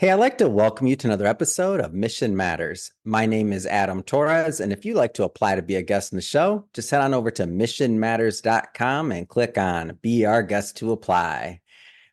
Hey, I'd like to welcome you to another episode of Mission Matters. My name is Adam Torres, and if you'd like to apply to be a guest in the show, just head on over to missionmatters.com and click on Be Our Guest to apply.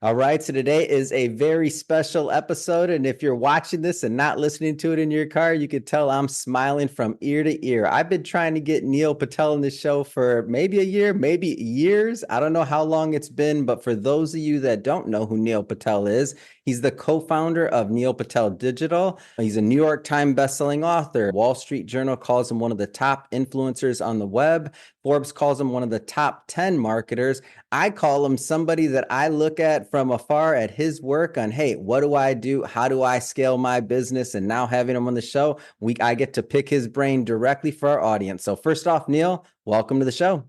All right, so today is a very special episode. And if you're watching this and not listening to it in your car, you could tell I'm smiling from ear to ear. I've been trying to get Neil Patel in the show for maybe a year, maybe years. I don't know how long it's been, but for those of you that don't know who Neil Patel is, he's the co-founder of Neil Patel Digital. He's a New York Times bestselling author. Wall Street Journal calls him one of the top influencers on the web. Forbes calls him one of the top 10 marketers. I call him somebody that I look at from afar at his work on, hey, what do I do? How do I scale my business? And now having him on the show, I get to pick his brain directly for our audience. So first off, Neil, welcome to the show.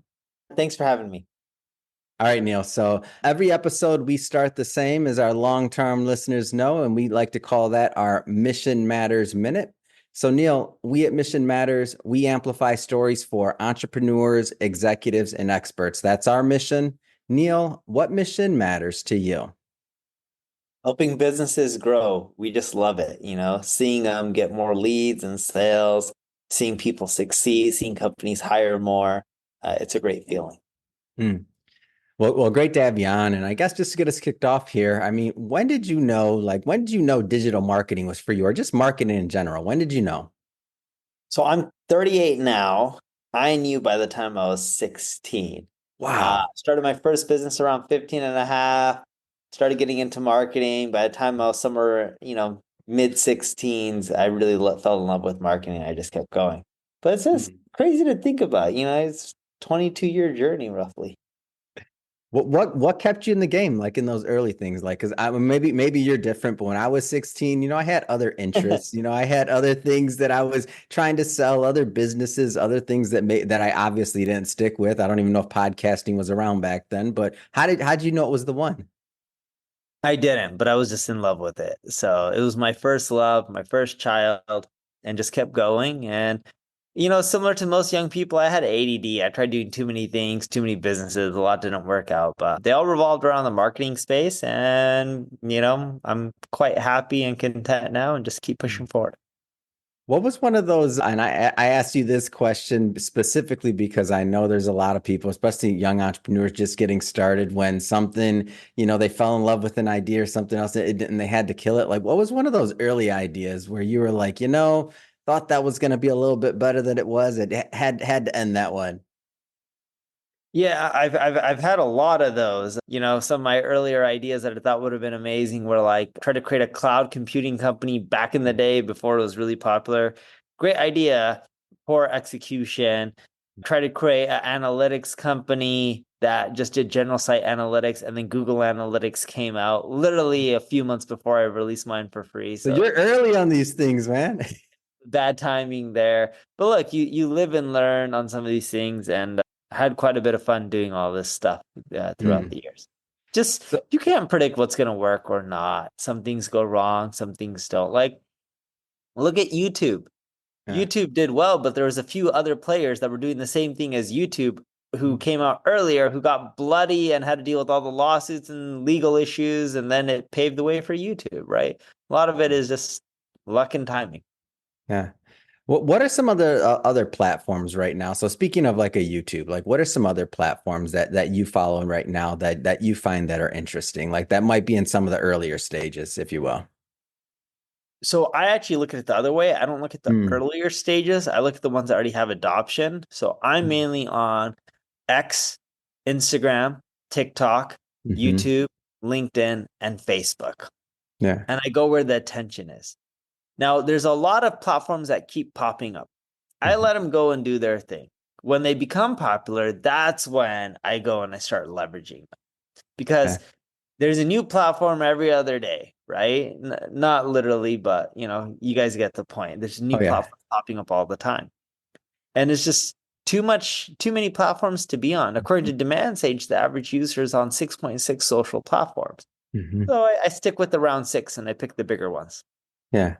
Thanks for having me. All right, Neil. So every episode we start the same as our long-term listeners know, and we like to call that our Mission Matters Minute. So Neil, we at Mission Matters, we amplify stories for entrepreneurs, executives, and experts. That's our mission. Neil, what mission matters to you? Helping businesses grow. We just love it, seeing them get more leads and sales, seeing people succeed, seeing companies hire more. It's a great feeling. Hmm. Well, great to have you on. And I guess just to get us kicked off here, I mean, when did you know digital marketing was for you or just marketing in general? When did you know? So I'm 38 now. I knew by the time I was 16. Wow. Started my first business around 15 and a half, started getting into marketing. By the time I was somewhere, mid 16s, I really fell in love with marketing. I just kept going. But it's just crazy to think about, it's 22-year journey roughly. What kept you in the game, like in those early things? Like, because maybe you're different, but when I was 16, I had other interests. I had other things that I was trying to sell, other businesses, other things that I obviously didn't stick with. I don't even know if podcasting was around back then. But how did you know it was the one? I didn't, but I was just in love with it. So it was my first love, my first child, and just kept going. And similar to most young people, I had ADD. I tried doing too many things, too many businesses. A lot didn't work out, but they all revolved around the marketing space. And, I'm quite happy and content now and just keep pushing forward. What was one of those? And I asked you this question specifically because I know there's a lot of people, especially young entrepreneurs, just getting started when something, they fell in love with an idea or something else and they had to kill it. Like, what was one of those early ideas where you were like, thought that was going to be a little bit better than it was? It had to end that one. Yeah, I've had a lot of those. Some of my earlier ideas that I thought would have been amazing were like try to create a cloud computing company back in the day before it was really popular. Great idea, poor execution. Try to create an analytics company that just did general site analytics, and then Google Analytics came out literally a few months before I released mine for free. So So you're early on these things, man. bad timing there. But look, you live and learn on some of these things, and had quite a bit of fun doing all this stuff throughout the years. Just So, you can't predict what's going to work or not. Some things go wrong, some things don't. Like look at YouTube. yeah. YouTube did well, but there was a few other players that were doing the same thing as YouTube who Mhm. came out earlier, who got bloody and had to deal with all the lawsuits and legal issues, and then it paved the way for YouTube, right? A lot of it is just luck and timing. Yeah. What are some other platforms right now? So speaking of like a YouTube, like what are some other platforms that you follow right now that you find that are interesting? Like that might be in some of the earlier stages, if you will. So I actually look at it the other way. I don't look at the Mm. earlier stages. I look at the ones that already have adoption. So I'm mainly on X, Instagram, TikTok, Hmm. YouTube, LinkedIn, and Facebook. Yeah. And I go where the attention is. Now, there's a lot of platforms that keep popping up. I Mhm. let them go and do their thing. When they become popular, that's when I go and I start leveraging them. Yeah. Because there's a new platform every other day, right? Not literally, but you guys get the point. There's a new Oh yeah. platform popping up all the time. And it's just too many platforms to be on. According to Demand Sage, the average user is on 6.6 social platforms. Hmm. So I stick with around six and I pick the bigger ones. Yeah.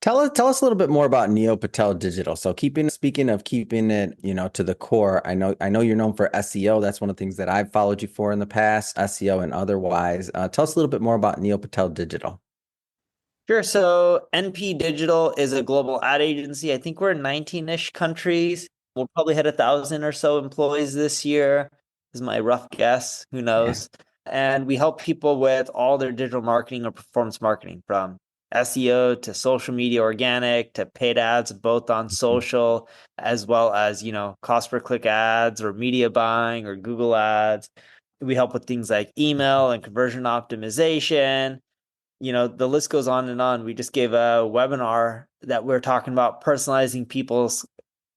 Tell us a little bit more about Neo Patel Digital. So speaking of keeping it, to the core, I know you're known for SEO. That's one of the things that I've followed you for in the past, SEO and otherwise. Tell us a little bit more about Neo Patel Digital. Sure. So NP Digital is a global ad agency. I think we're in 19-ish countries. We'll probably hit 1,000 or so employees this year, is my rough guess. Who Yeah. knows? And we help people with all their digital marketing or performance marketing, from SEO to social media organic to paid ads, both on social, as well as, cost per click ads or media buying or Google ads. We help with things like email and conversion optimization. The list goes on and on. We just gave a webinar that we're talking about personalizing people's,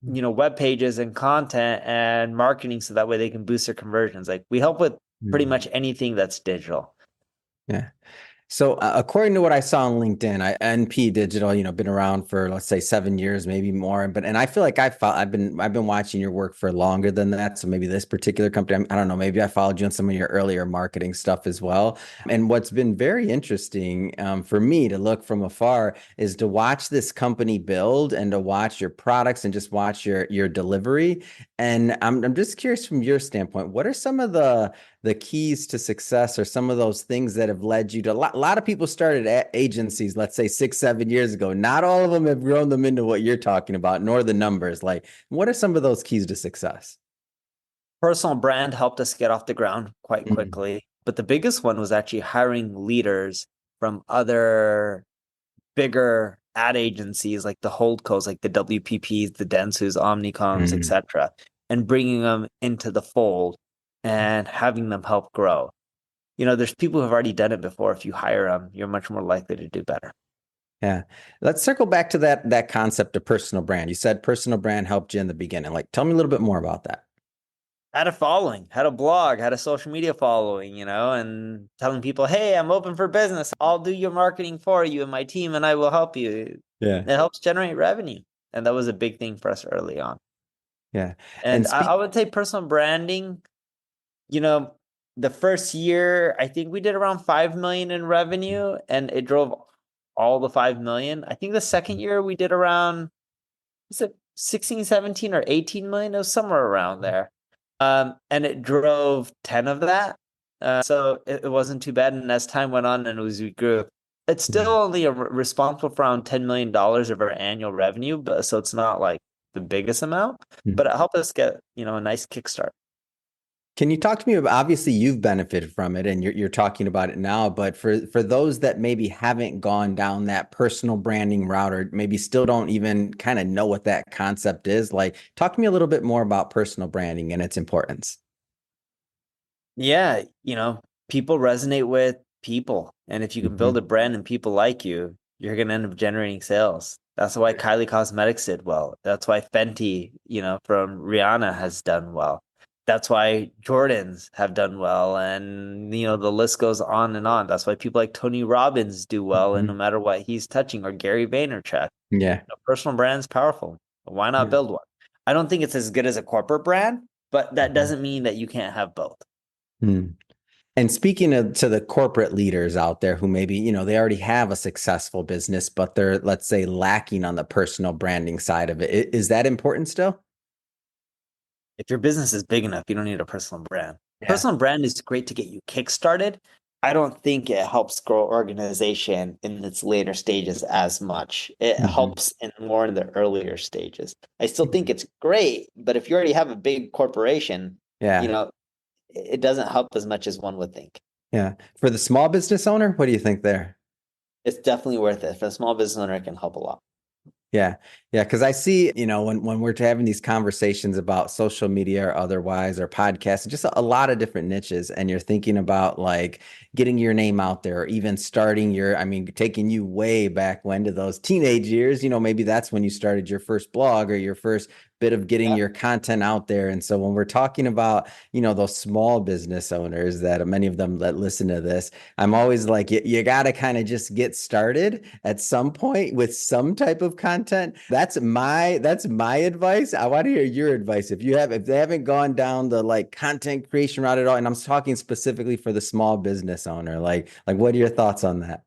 web pages and content and marketing so that way they can boost their conversions. Like, we help with pretty Mhm. much anything that's digital. Yeah. So, according to what I saw on LinkedIn, NP Digital, been around for let's say 7 years, maybe more. And I feel like I've been watching your work for longer than that. So maybe this particular company, I don't know, maybe I followed you on some of your earlier marketing stuff as well. And what's been very interesting for me to look from afar is to watch this company build and to watch your products and just watch your delivery. And I'm just curious from your standpoint, what are some of the keys to success or some of those things that have led you to a lot of people started at agencies, let's say 6, 7 years ago. Not all of them have grown them into what you're talking about, nor the numbers. Like, what are some of those keys to success? Personal brand helped us get off the ground quite Mm, quickly. But the biggest one was actually hiring leaders from other bigger ad agencies, like the holdcos, like the WPPs, the Dentsus, Omnicoms, mm, etc., and bringing them into the fold and having them help grow. There's people who have already done it before. If you hire them, you're much more likely to do better. yeah. Let's circle back to that concept of personal brand. You said personal brand helped you in the beginning. Like, tell me a little bit more about that. Had a following, had a blog, had a social media following, and telling people, hey, I'm open for business. I'll do your marketing for you and my team, and I will help you. Yeah. It helps generate revenue. And that was a big thing for us early on. Yeah. And And I speak. would say personal branding, you know, the first year, I think we did around 5 million in revenue, and it drove all the 5 million. I think the second year we did around, is it 16, 17, or 18 million? It was somewhere around there. And it drove 10 of that. So it wasn't too bad. And as time went on and as we grew, it's still only responsible for around $10 million of our annual revenue. But so it's not like the biggest amount, but it helped us get, a nice kickstart. Can you talk to me about, obviously you've benefited from it and you're talking about it now, but for those that maybe haven't gone down that personal branding route or maybe still don't even kind of know what that concept is, like talk to me a little bit more about personal branding and its importance. Yeah, people resonate with people. And if you can build Mhm. a brand and people like you, you're going to end up generating sales. That's why Kylie Cosmetics did well. That's why Fenty, from Rihanna has done well. That's why Jordans have done well. And, the list goes on and on. That's why people like Tony Robbins do well. And no Mhm. matter what he's touching, or Gary Vaynerchuk, Yeah. personal brand's powerful. Why not Yeah. build one? I don't think it's as good as a corporate brand, but that Mhm. doesn't mean that you can't have both. Hmm. And speaking of to the corporate leaders out there who maybe, they already have a successful business, but they're, let's say, lacking on the personal branding side of it. Is that important still? If your business is big enough, you don't need a personal brand. Yeah. Personal brand is great to get you kickstarted. I don't think it helps grow organization in its later stages as much. It Mhm. helps in more in the earlier stages. I still think it's great, but if you already have a big corporation, you Yeah. know, it doesn't help as much as one would think. Yeah. For the small business owner, what do you think there? It's definitely worth it. For a small business owner, it can help a lot. Yeah. Yeah. Because I see, when we're having these conversations about social media or otherwise, or podcasts, just a lot of different niches, and you're thinking about like getting your name out there, or even starting I mean, taking you way back when to those teenage years, maybe that's when you started your first blog or your first bit of getting Yeah. your content out there. And so when we're talking about, those small business owners that many of them that listen to this, I'm always like, you got to kind of just get started at some point with some type of content. That's my advice. I want to hear your advice. If they haven't gone down the like content creation route at all, and I'm talking specifically for the small business owner, like what are your thoughts on that?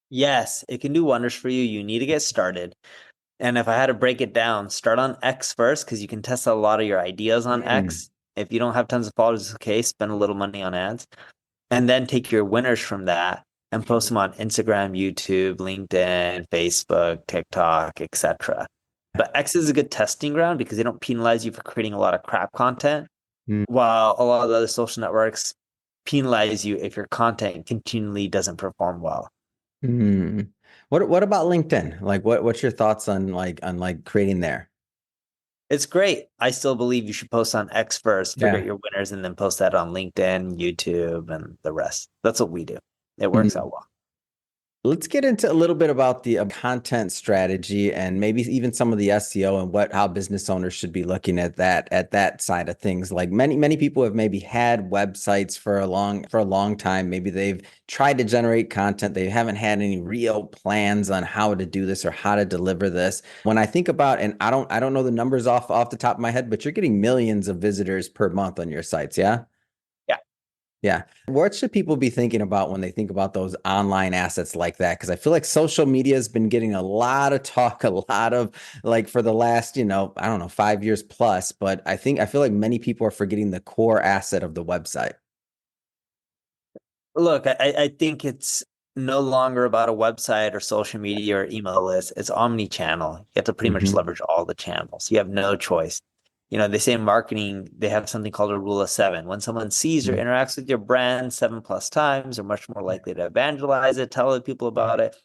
Yes, it can do wonders for you. You need to get started. And if I had to break it down, start on X first because you can test a lot of your ideas on Mm, X. If you don't have tons of followers, it's okay. Spend a little money on ads, and then take your winners from that and post them on Instagram, YouTube, LinkedIn, Facebook, TikTok, etc. But X is a good testing ground because they don't penalize you for creating a lot of crap content, Mm, while a lot of the other social networks penalize you if your content continually doesn't perform well. mm. What about LinkedIn? Like what's your thoughts on creating there? It's great. I still believe you should post on X first, figure out Yeah. your winners, and then post that on LinkedIn, YouTube, and the rest. That's what we do. It works out well. Let's get into a little bit about the content strategy and maybe even some of the SEO and how business owners should be looking at that side of things. Like many people have maybe had websites for a long time. Maybe they've tried to generate content. They haven't had any real plans on how to do this or how to deliver this. When I think about, and I don't know the numbers off the top of my head, but you're getting millions of visitors per month on your sites, yeah? Yeah. Yeah. What should people be thinking about when they think about those online assets like that? Because I feel like social media has been getting a lot of talk, a lot of like for the last, I don't know, 5 years plus. But I feel like many people are forgetting the core asset of the website. Look, I think it's no longer about a website or social media or email list. It's omni-channel. You have to pretty much Hmm. leverage all the channels. You have no choice. They say in marketing, they have something called a rule of seven. When someone sees or interacts with your brand 7+ times, they're much more likely to evangelize it, tell other people about it.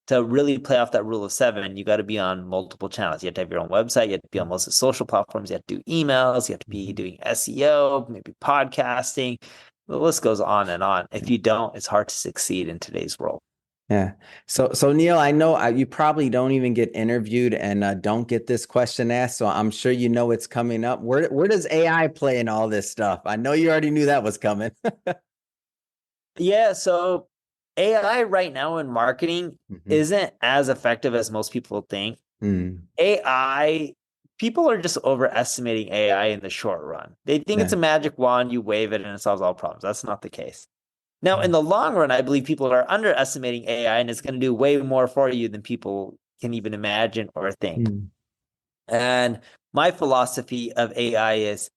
To really play off that rule of seven, you got to be on multiple channels. You have to have your own website. You have to be on most of the social platforms. You have to do emails. You have to be doing SEO, maybe podcasting. The list goes on and on. If you don't, it's hard to succeed in today's world. Yeah. So Neil, I know you probably don't even get interviewed and don't get this question asked. So I'm sure you know it's coming up. Where does AI play in all this stuff? I know you already knew that was coming. Yeah, so AI right now in marketing Hmm. isn't as effective as most people think. Mm. AI, people are just overestimating AI in the short run. They think it's Yeah. a magic wand, you wave it and it solves all problems. That's not the case. Now, in the long run, I believe people are underestimating AI and it's going to do way more for you than people can even imagine or think. Mm. And my philosophy of AI is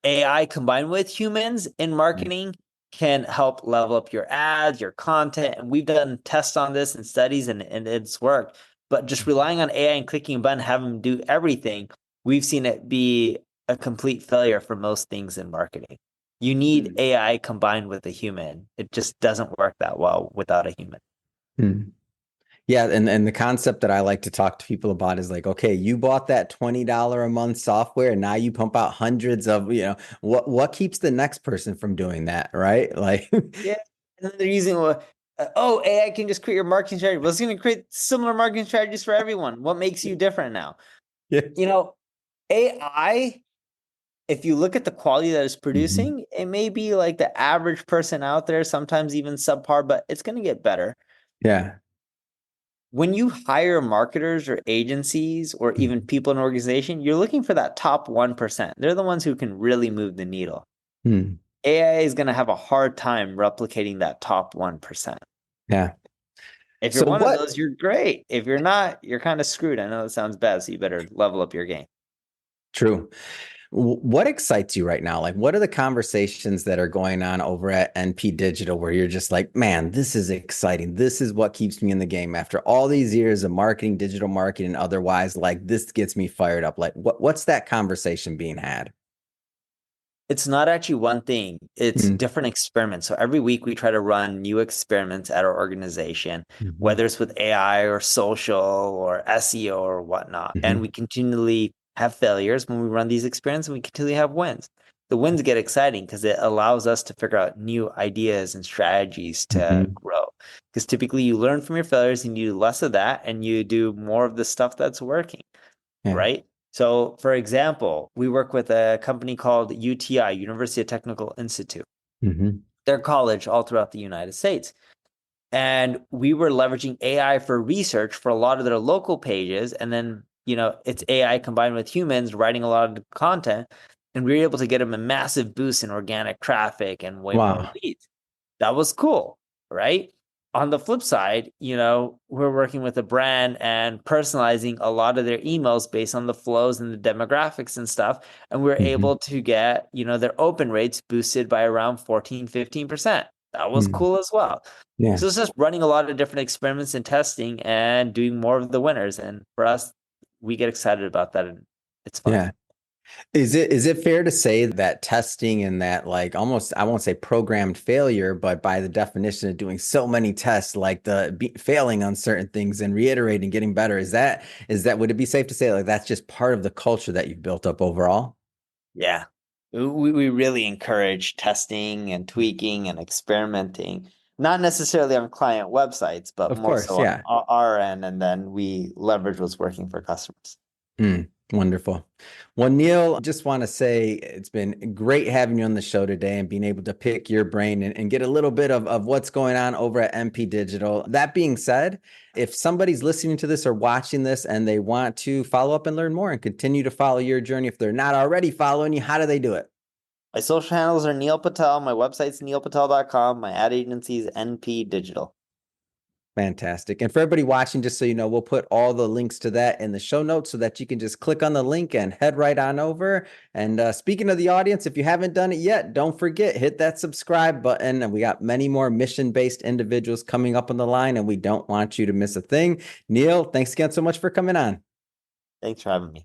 AI combined with humans in marketing can help level up your ads, your content. And we've done tests on this and studies and it's worked. But just relying on AI and clicking a button, having them do everything, we've seen it be a complete failure for most things in marketing. You need Mm. AI combined with a human. It just doesn't work that well without a human. Mm. Yeah, and the concept that I like to talk to people about is like, okay, you bought that $20 a month software, and now you pump out hundreds of, what keeps the next person from doing that, right? Like, Yeah. And then they're using, oh, AI can just create your marketing strategy. Well, it's going to create similar marketing strategies for everyone. What makes you different now? yeah. You know, AI, if you look at the quality that it's Hmm. producing, it may be like the average person out there, sometimes even subpar, but it's going to get better. Yeah. When you hire marketers or agencies or even people in an organization, you're looking for that top 1%. They're the ones who can really move the needle. Hmm. AI is going to have a hard time replicating that top 1%. Yeah. If you're So one of what? those, you're great. If you're not, you're kind of screwed. I know that sounds bad, so you better level up your game. True. What excites you right now? Like, what are the conversations that are going on over at NP Digital where you're just like, man, this is exciting. This is what keeps me in the game after all these years of marketing, digital marketing, otherwise, like this gets me fired up. Like, what's that conversation being had? It's not actually one thing, it's Mm. different experiments. So every week we try to run new experiments at our organization, Mhm. whether it's with AI or social or SEO or whatnot. And Mhm. we continually have failures when we run these experiments and we continually have wins. The wins get exciting because it allows us to figure out new ideas and strategies to Mhm. grow. Because typically you learn from your failures and you do less of that and you do more of the stuff that's working, Yeah. right? So, for example, we work with a company called UTI, University of Technical Institute. Mhm. They're college all throughout the United States. And we were leveraging AI for research for a lot of their local pages. And then, it's AI combined with humans writing a lot of the content. And we were able to get them a massive boost in organic traffic and way more Wow. leads. That was cool, right? On the flip side, we're working with a brand and personalizing a lot of their emails based on the flows and the demographics and stuff. And we're Mhm. able to get, their open rates boosted by around 14, 15%. that was Mm. cool as well. Yeah. So it's just running a lot of different experiments and testing and doing more of the winners. And for us, we get excited about that and it's fun. Yeah. Is it fair to say that testing and that like almost I won't say programmed failure, but by the definition of doing so many tests, like failing on certain things and reiterating, getting better, is that would it be safe to say like that's just part of the culture that you've built up overall? Yeah. We really encourage testing and tweaking and experimenting, not necessarily on client websites, but Of more course, so on yeah. our end. And then we leverage what's working for customers. Wonderful. Well, Neil, just want to say it's been great having you on the show today and being able to pick your brain and get a little bit of what's going on over at MP Digital. That being said, if somebody's listening to this or watching this and they want to follow up and learn more and continue to follow your journey, if they're not already following you, how do they do it? My social handles are Neil Patel. My website's neilpatel.com. My ad agency is NP Digital. Fantastic. And for everybody watching, just so you know, we'll put all the links to that in the show notes so that you can just click on the link and head right on over. And speaking of the audience, if you haven't done it yet, don't forget, hit that subscribe button. And we got many more mission-based individuals coming up on the line, and we don't want you to miss a thing. Neil, thanks again so much for coming on. Thanks for having me.